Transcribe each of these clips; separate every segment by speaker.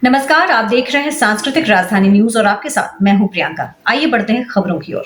Speaker 1: नमस्कार, आप देख रहे हैं सांस्कृतिक राजधानी न्यूज और आपके साथ मैं हूं प्रियंका। आइए बढ़ते हैं खबरों की ओर।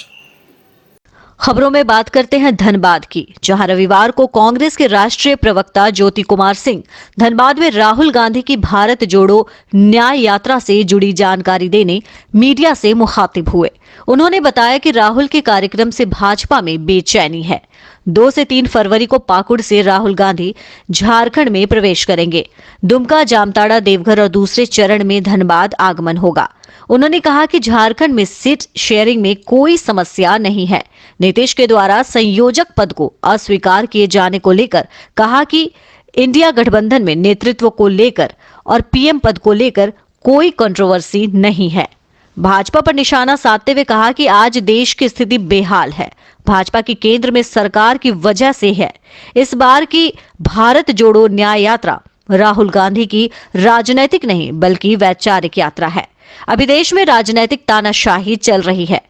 Speaker 2: खबरों में बात करते हैं धनबाद की, जहां रविवार को कांग्रेस के राष्ट्रीय प्रवक्ता ज्योति कुमार सिंह धनबाद में राहुल गांधी की भारत जोड़ो न्याय यात्रा से जुड़ी जानकारी देने मीडिया से मुखातिब हुए। उन्होंने बताया कि राहुल के कार्यक्रम से भाजपा में बेचैनी है। 2 से 3 फरवरी को पाकुड़ से राहुल गांधी झारखंड में प्रवेश करेंगे। दुमका, जामताड़ा, देवघर और दूसरे चरण में धनबाद आगमन होगा। उन्होंने कहा कि झारखंड में सीट शेयरिंग में कोई समस्या नहीं है। नीतीश के द्वारा संयोजक पद को अस्वीकार किए जाने को लेकर कहा कि इंडिया गठबंधन में नेतृत्व को लेकर और पीएम पद को लेकर कोई कंट्रोवर्सी नहीं है। भाजपा पर निशाना साधते हुए कहा कि आज देश की स्थिति बेहाल है। भाजपा की केंद्र में सरकार की वजह से है। इस बार की भारत जोड़ो न्याय यात्रा राहुल गांधी की राजनीतिक नहीं बल्कि वैचारिक यात्रा है। अभी देश में राजनीतिक तानाशाही चल रही है।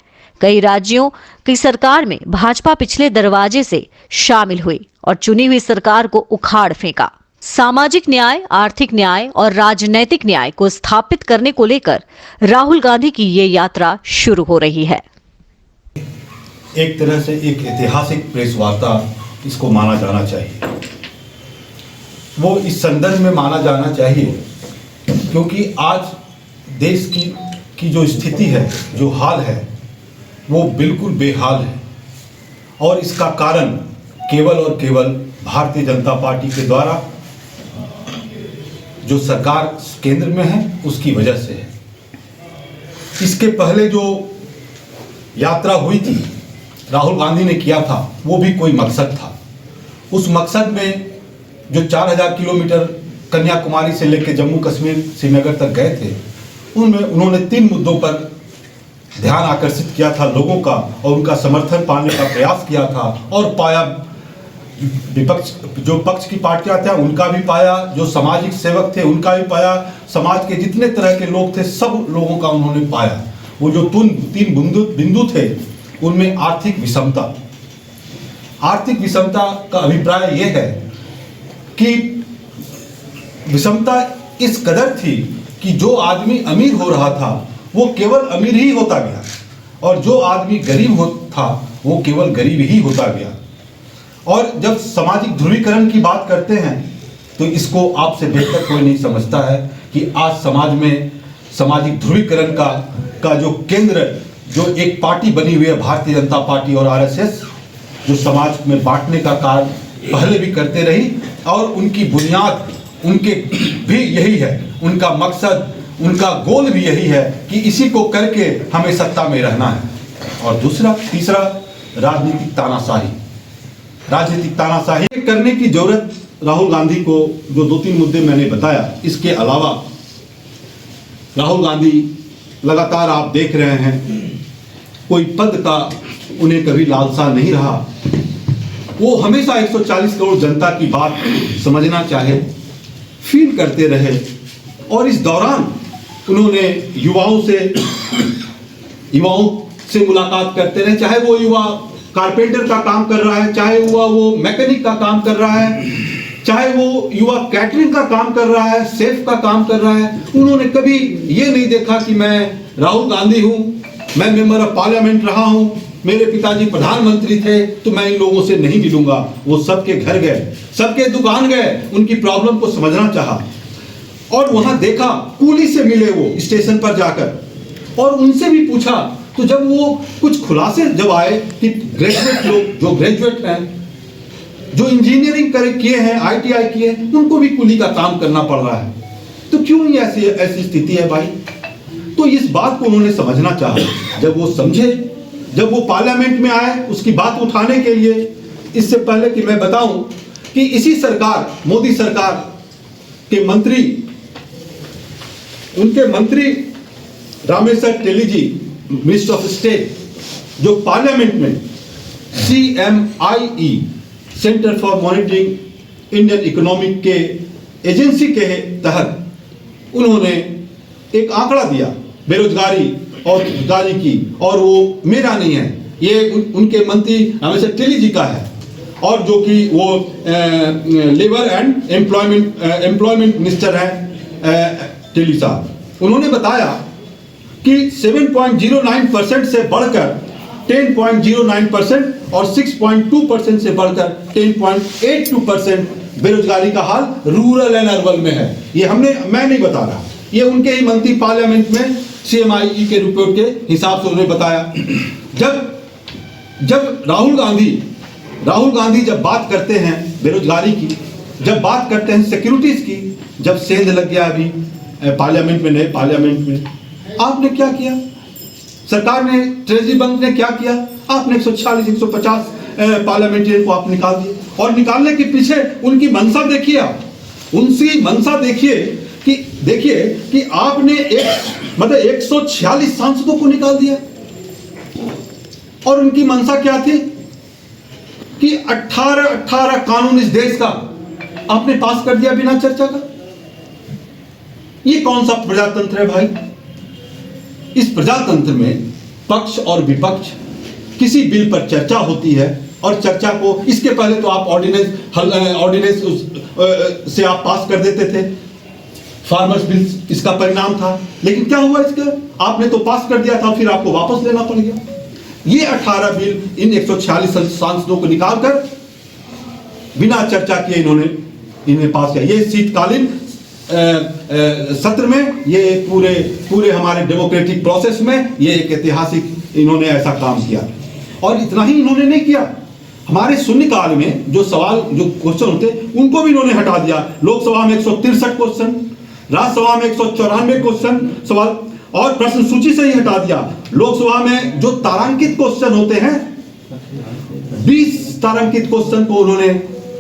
Speaker 2: कई राज्यों की सरकार में भाजपा पिछले दरवाजे से शामिल हुई और चुनी हुई सरकार को उखाड़ फेंका। सामाजिक न्याय, आर्थिक न्याय और राजनैतिक न्याय को स्थापित करने को लेकर राहुल गांधी की ये यात्रा शुरू हो रही है।
Speaker 3: एक तरह से एक ऐतिहासिक प्रेस वार्ता इसको माना जाना चाहिए। वो इस संदर्भ में माना जाना चाहिए क्योंकि आज देश की जो स्थिति है, जो हाल है, वो बिल्कुल बेहाल है और इसका कारण केवल और केवल भारतीय जनता पार्टी के द्वारा जो सरकार केंद्र में है उसकी वजह से है। इसके पहले जो यात्रा हुई थी, राहुल गांधी ने किया था, वो भी कोई मकसद था। उस मकसद में जो 4000 किलोमीटर कन्याकुमारी से लेकर जम्मू कश्मीर श्रीनगर तक गए थे, उनमें उन्होंने 3 मुद्दों पर ध्यान आकर्षित किया था लोगों का और उनका समर्थन पाने का प्रयास किया था और पाया। विपक्ष जो पक्ष की पार्टियां थे उनका भी पाया, जो सामाजिक सेवक थे उनका भी पाया, समाज के जितने तरह के लोग थे सब लोगों का उन्होंने पाया। वो जो 3 बिंदु थे उनमें आर्थिक विषमता का अभिप्राय यह है कि विषमता इस कदर थी कि जो आदमी अमीर हो रहा था वो केवल अमीर ही होता गया और जो आदमी गरीब था वो केवल गरीब ही होता गया। और जब सामाजिक ध्रुवीकरण की बात करते हैं तो इसको आपसे बेहतर कोई नहीं समझता है कि आज समाज में सामाजिक ध्रुवीकरण का जो केंद्र, जो एक पार्टी बनी हुई है भारतीय जनता पार्टी और आरएसएस, जो समाज में बांटने का कार्य पहले भी करते रही और उनकी बुनियाद उनके भी यही है, उनका मकसद, उनका गोल भी यही है कि इसी को करके हमें सत्ता में रहना है। और तीसरा राजनीतिक तानाशाही करने की जरूरत राहुल गांधी को, जो 2-3 मुद्दे मैंने बताया, इसके अलावा राहुल गांधी लगातार आप देख रहे हैं कोई पद का उन्हें कभी लालसा नहीं रहा। वो हमेशा 140 करोड़ जनता की बात समझना चाहे, फील करते रहे और इस दौरान उन्होंने युवाओं से मुलाकात करते रहे, चाहे वो युवा कारपेंटर का काम कर रहा है, चाहे वो मैकेनिक का काम कर रहा है, चाहे वो युवा कैटरिंग का काम कर रहा है, शेफ का काम कर रहा है। उन्होंने कभी ये नहीं देखा कि मैं राहुल गांधी हूं, मैं मेंबर ऑफ पार्लियामेंट रहा हूं, मेरे पिताजी प्रधानमंत्री थे तो मैं इन लोगों से नहीं मिलूंगा। वो सबके घर गए, सबके दुकान गए, उनकी प्रॉब्लम को समझना चाहा और वहां देखा, कुली से मिले वो स्टेशन पर जाकर और उनसे भी पूछा। तो जब वो कुछ खुलासे जब आए कि ग्रेजुएट लोग, जो ग्रेजुएट हैं, जो इंजीनियरिंग किए हैं, आईटीआई किए, उनको भी कुली का काम करना पड़ रहा है, तो क्यों ऐसी स्थिति है भाई? तो इस बात को उन्होंने समझना चाहा। जब वो समझे, जब वो पार्लियामेंट में आए उसकी बात उठाने के लिए, इससे पहले कि मैं बताऊं कि इसी सरकार, मोदी सरकार के मंत्री, उनके मंत्री रामेश्वर तेलीजी, मिनिस्टर ऑफ स्टेट, जो पार्लियामेंट में CMIE, centre for monitoring Indian economic के एजेंसी के तहत उन्होंने एक आंकड़ा दिया बेरोजगारी और रोजगारी की, और वो मेरा नहीं है, ये उनके मंत्री रामेश्वर तेलीजी का है और जो कि वो लेबर एंड एम्प्लॉयमेंट मिनिस्टर है तेली साहब। उन्होंने बताया कि 7.09% से बढ़कर 10.09% और 6.2% से बढ़कर 10.82% बेरोजगारी का हाल रूरल एंड अर्बन में है। ये मैं नहीं बता रहा, ये उनके ही मंत्री पार्लियामेंट में CMIE के रिपोर्ट के हिसाब से उन्होंने बताया। जब राहुल गांधी जब बात करते हैं बेरोजगारी की, जब बात करते हैं सिक्योरिटीज की, जब सेंध लग गया अभी पार्लियामेंट में, नए पार्लियामेंट में, आपने क्या किया? सरकार ने, ट्रेजरी बैंक ने क्या किया? आपने 140 150 पार्लियामेंटेरियन को आप निकाल दिए। और निकालने के पीछे उनकी मंशा देखिए, आप उनकी मंशा देखिए कि आपने 146 सांसदों को निकाल दिया। और उनकी मंशा क्या थी कि 18 कानून इस देश का आपने पास कर दिया बिना चर्चा का। ये कौन सा प्रजातंत्र है भाई? इस प्रजातंत्र में पक्ष और विपक्ष, किसी बिल पर चर्चा होती है और चर्चा को, इसके पहले तो आप ऑर्डिनेंस से आप पास कर देते थे, फार्मर्स बिल इसका परिणाम था। लेकिन क्या हुआ इसका? आपने तो पास कर दिया था, फिर आपको वापस लेना पड़ गया। ये 18 बिल इन 146 सांसदों को निकालकर बिना चर्चा किए इन्हें पास किया। ये शीतकालीन सत्र में, ये पूरे हमारे डेमोक्रेटिक प्रोसेस में ये एक ऐतिहासिक इन्होंने ऐसा काम किया। और इतना ही इन्होंने नहीं किया, हमारे शून्यकाल में जो क्वेश्चन होते उनको भी इन्होंने हटा दिया। लोकसभा में 163 क्वेश्चन, राज्यसभा में 194 क्वेश्चन सवाल, और प्रश्न सूची से ही हटा दिया। लोकसभा में जो तारांकित क्वेश्चन होते हैं, 20 तारांकित क्वेश्चन को उन्होंने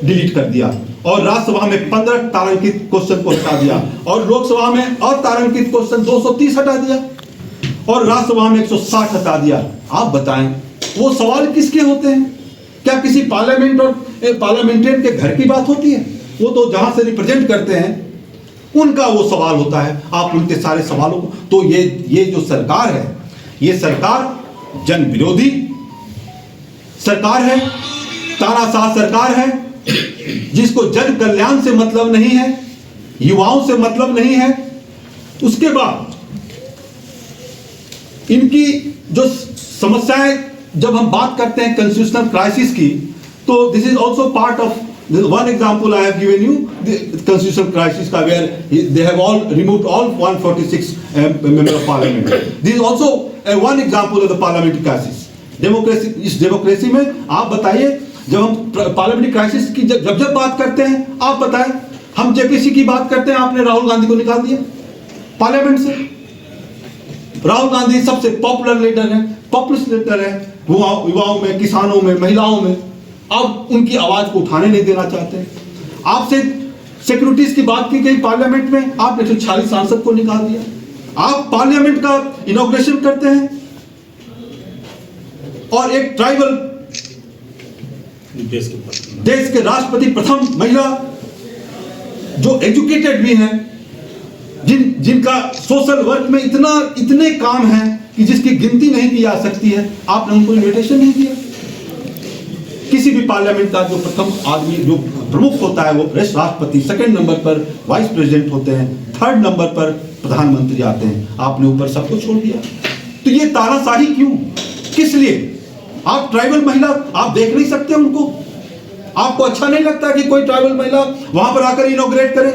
Speaker 3: डिलीट कर दिया, और राज्यसभा में 15 तारांकित क्वेश्चन को हटा दिया, और लोकसभा में अतारांकित क्वेश्चन 230 हटा दिया, और राज्यसभा में 160 हटा दिया। आप बताएं वो सवाल किसके होते हैं? क्या किसी पार्लियामेंट और पार्लियामेंटेरियन के घर की बात होती है? वो तो जहां से रिप्रेजेंट करते हैं उनका वो सवाल होता है। आप उनके सारे सवालों को, तो ये जो सरकार है, ये सरकार जन विरोधी सरकार है, तानाशाह सरकार है, जिसको जन कल्याण से मतलब नहीं है, युवाओं से मतलब नहीं है। उसके बाद इनकी जो समस्याएं, जब हम बात करते हैं कॉन्स्टिट्यूशनल क्राइसिस की, तो this is also part of one example I have given you, the constitutional crisis का, where they have all removed all 146 member of parliament. This is also one example of the parliamentary crisis. Democracy, इस democracy में आप बताइए, जब हम parliamentary crisis की जब बात करते हैं, आप बताएं, हम JPC की बात करते हैं, आपने राहुल गांधी को निकाल दिया पार्लियामेंट से। राहुल गांधी सबसे पॉपुलर लीडर है, पॉपुलिस्ट लीडर है, युवाओं में, किसानों में, महिलाओं में। अब उनकी आवाज को उठाने नहीं देना चाहते। आपसे सिक्योरिटीज की बात की गई पार्लियामेंट में, आपने 146 सांसद को निकाल दिया। आप पार्लियामेंट का इनॉग्रेशन करते हैं और एक ट्राइबल देश के राष्ट्रपति, प्रथम महिला जो एजुकेटेड भी हैं, जिनका सोशल वर्क में इतने काम हैं कि जिसकी गिनती नहीं की जा सकती है, आपने उनको इन्विटेशन नहीं दिया। किसी भी पार्लियामेंट का जो प्रथम आदमी, जो प्रमुख होता है, वो राष्ट्रपति, सेकंड नंबर पर वाइस प्रेसिडेंट होते हैं, थर्ड नंबर पर प्रधानमंत्री आते हैं। आपने ऊपर सबको छोड़ दिया। तो ये तानाशाही क्यों, किस लिए? आप ट्राइबल महिला आप देख नहीं सकते उनको? आपको अच्छा नहीं लगता कि कोई ट्राइबल महिला वहां पर आकर इनॉग्रेट करे?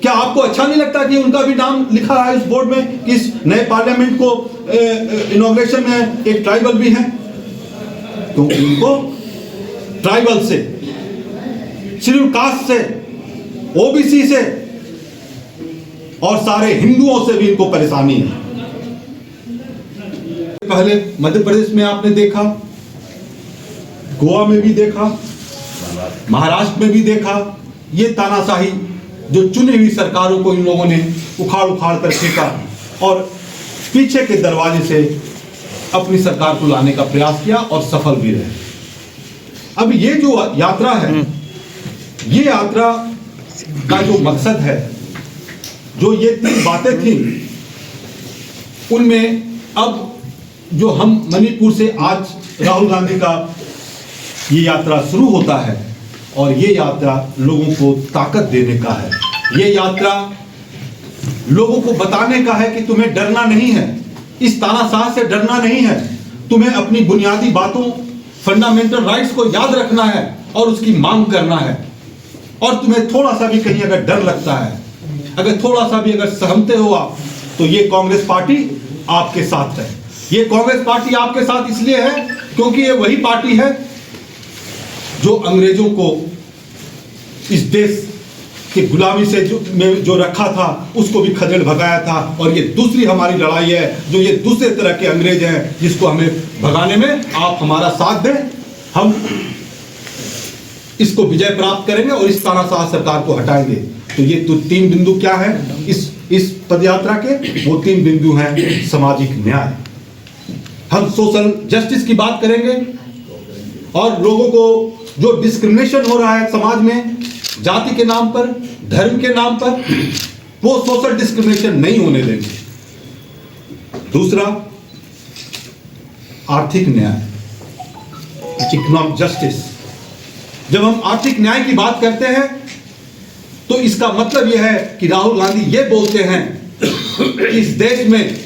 Speaker 3: क्या आपको अच्छा नहीं लगता कि उनका भी नाम लिखा है इस बोर्ड में कि इस नए पार्लियामेंट को इनॉग्रेशन में एक ट्राइबल भी है? क्योंकि उनको ट्राइबल से, शेड्यूल कास्ट से, ओबीसी से और सारे हिंदुओं से भी इनको परेशानी है। पहले मध्य प्रदेश में आपने देखा, गोवा में भी देखा, महाराष्ट्र में भी देखा, ये तानाशाही जो चुनी हुई सरकारों को इन लोगों ने उखाड़ कर फेंका और पीछे के दरवाजे से अपनी सरकार को लाने का प्रयास किया और सफल भी रहे। अब ये जो यात्रा है, ये यात्रा का जो मकसद है, जो ये 3 बातें थी, उनमें अब जो हम मणिपुर से आज राहुल गांधी का ये यात्रा शुरू होता है और ये यात्रा लोगों को ताकत देने का है। ये यात्रा लोगों को बताने का है कि तुम्हें डरना नहीं है, इस तानाशाह से डरना नहीं है, तुम्हें अपनी बुनियादी बातों, फंडामेंटल राइट्स को याद रखना है और उसकी मांग करना है। और तुम्हें थोड़ा सा भी कहीं अगर डर लगता है, अगर थोड़ा सा भी अगर सहमते हो आप, तो ये कांग्रेस पार्टी आपके साथ है। ये कांग्रेस पार्टी आपके साथ इसलिए है क्योंकि ये वही पार्टी है जो अंग्रेजों को इस देश की गुलामी से जो रखा था, उसको भी खदेड़ भगाया था। और ये दूसरी हमारी लड़ाई है, जो ये दूसरे तरह के अंग्रेज हैं, जिसको हमें भगाने में आप हमारा साथ दें। हम इसको विजय प्राप्त करेंगे और इस तानाशाह सरकार को हटाएंगे। तो ये तो 3 बिंदु क्या है इस पदयात्रा के? वो 3 बिंदु हैं सामाजिक न्याय, हम सोशल जस्टिस की बात करेंगे, और लोगों को जो डिस्क्रिमिनेशन हो रहा है समाज में जाति के नाम पर, धर्म के नाम पर, वो सोशल डिस्क्रिमिनेशन नहीं होने देंगे। दूसरा, आर्थिक न्याय, इकोनॉमिक जस्टिस। जब हम आर्थिक न्याय की बात करते हैं तो इसका मतलब यह है कि राहुल गांधी ये बोलते हैं कि इस देश में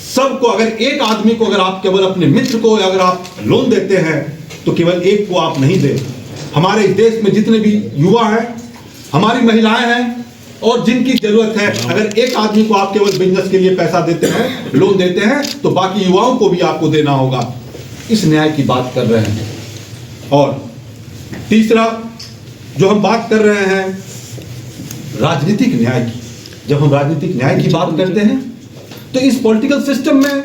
Speaker 3: सबको अगर एक आदमी को, अगर आप केवल अपने मित्र को अगर आप लोन देते हैं तो केवल एक को आप नहीं दे। हमारे देश में जितने भी युवा हैं, हमारी महिलाएं हैं, और जिनकी जरूरत है, अगर एक आदमी को आप केवल बिजनेस के लिए पैसा देते हैं, लोन देते हैं, तो बाकी युवाओं को भी आपको देना होगा। इस न्याय की बात कर रहे हैं। और तीसरा जो हम बात कर रहे हैं राजनीतिक न्याय की। जब हम राजनीतिक न्याय की बात करते हैं तो इस पॉलिटिकल सिस्टम में,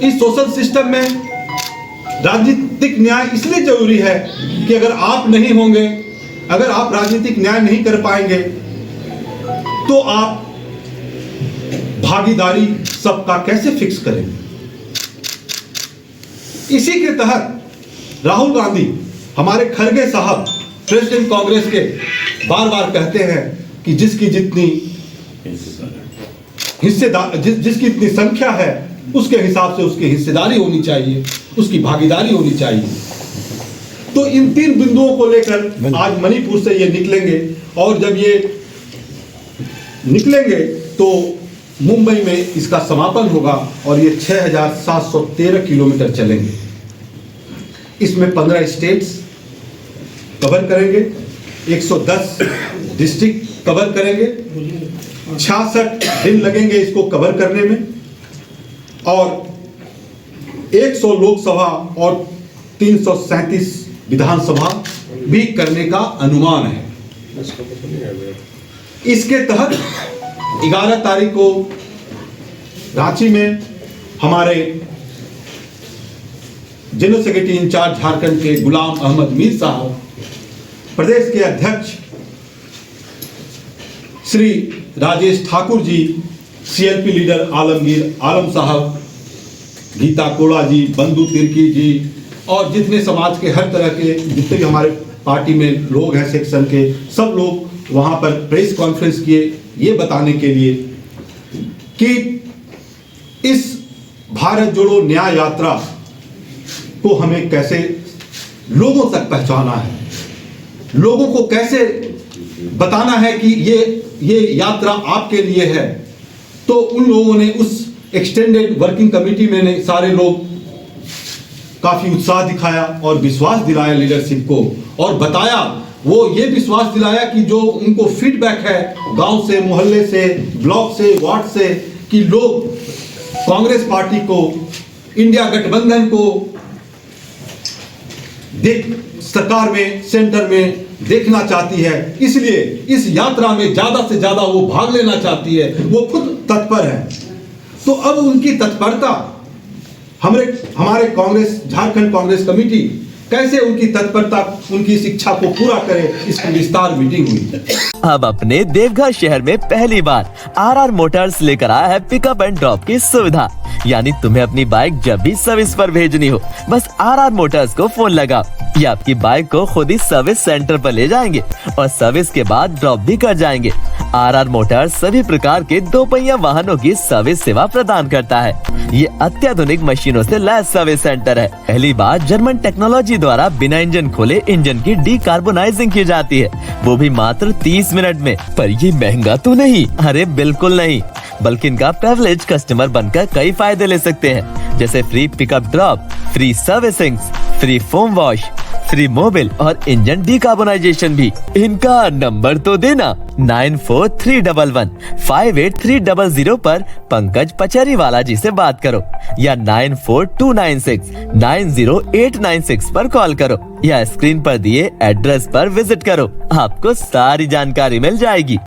Speaker 3: इस सोशल सिस्टम में राजनीतिक न्याय इसलिए जरूरी है कि अगर आप नहीं होंगे, अगर आप राजनीतिक न्याय नहीं कर पाएंगे, तो आप भागीदारी सबका कैसे फिक्स करेंगे? इसी के तहत राहुल गांधी, हमारे खड़गे साहब, प्रेसिडेंट कांग्रेस के, बार बार कहते हैं कि जिसकी जितनी हिस्सेदार, जिसकी इतनी संख्या है, उसके हिसाब से उसकी हिस्सेदारी होनी चाहिए, उसकी भागीदारी होनी चाहिए। तो इन 3 बिंदुओं को लेकर आज मणिपुर से ये निकलेंगे, और जब ये निकलेंगे तो मुंबई में इसका समापन होगा, और ये 6713 किलोमीटर चलेंगे। इसमें 15 स्टेट्स कवर करेंगे, 110 डिस्ट्रिक्ट कवर करेंगे, 66 दिन लगेंगे इसको कवर करने में, और 100 लोकसभा और 337 विधानसभा भी करने का अनुमान है। इसके तहत 11 तारीख को रांची में हमारे जनरल सेक्रेटरी इंचार्ज झारखंड के गुलाम अहमद मीर साहब, प्रदेश के अध्यक्ष श्री राजेश ठाकुर जी, सीएलपी लीडर आलमगीर आलम साहब, गीता कोड़ा जी, बंधु तिर्की जी, और जितने समाज के हर तरह के जितने भी हमारे पार्टी में लोग हैं सेक्शन के, सब लोग वहां पर प्रेस कॉन्फ्रेंस किए, ये बताने के लिए कि इस भारत जोड़ो न्याय यात्रा को हमें कैसे लोगों तक पहुंचाना है, लोगों को कैसे बताना है कि ये यात्रा आपके लिए है। तो उन लोगों ने, उस एक्सटेंडेड वर्किंग कमेटी में ने सारे लोग काफी उत्साह दिखाया और विश्वास दिलाया लीडरशिप को, और बताया, वो ये विश्वास दिलाया कि जो उनको फीडबैक है गांव से, मोहल्ले से, ब्लॉक से, वार्ड से, कि लोग कांग्रेस पार्टी को, इंडिया गठबंधन को सरकार में, सेंटर में देखना चाहती है, इसलिए इस यात्रा में ज्यादा से ज्यादा वो भाग लेना चाहती है, वो खुद तत्पर है। तो अब उनकी तत्परता, हमारे कांग्रेस, झारखंड कांग्रेस कमेटी कैसे उनकी तत्परता, उनकी इस इच्छा को पूरा करे, इसकी विस्तार मीटिंग हुई।
Speaker 4: अब अपने देवघर शहर में पहली बार आरआर मोटर्स लेकर आया है पिकअप एंड ड्रॉप की सुविधा। यानी तुम्हें अपनी बाइक जब भी सर्विस पर भेजनी हो, बस आरआर मोटर्स को फोन लगाओ, ये आपकी बाइक को खुद ही सर्विस सेंटर पर ले जाएंगे और सर्विस के बाद ड्रॉप भी कर जाएंगे। आरआर मोटर्स सभी प्रकार के 2 पहिया वाहनों की सर्विस सेवा प्रदान करता है। ये अत्याधुनिक मशीनों से लैस सर्विस सेंटर है। पहली बार जर्मन टेक्नोलॉजी द्वारा बिना इंजन खोले इंजन की डीकार्बोनाइजिंग की जाती है, वो भी मात्र 30 मिनट में। पर ये महंगा तो नहीं? अरे बिल्कुल नहीं, बल्कि इनका प्रिविलेज कस्टमर बनकर कई फायदे ले सकते हैं, जैसे free pickup drop, free servicing, free foam wash, free mobil और इंजन डीकार्बोनाइजेशन भी। इनका नंबर तो देना 9431158300 पर पंकज पचरीवाला जी से बात करो, या 9429690896 पर कॉल करो, या स्क्रीन पर दिए एड्रेस पर विजिट करो। आपको सारी जानकारी मिल जाएगी।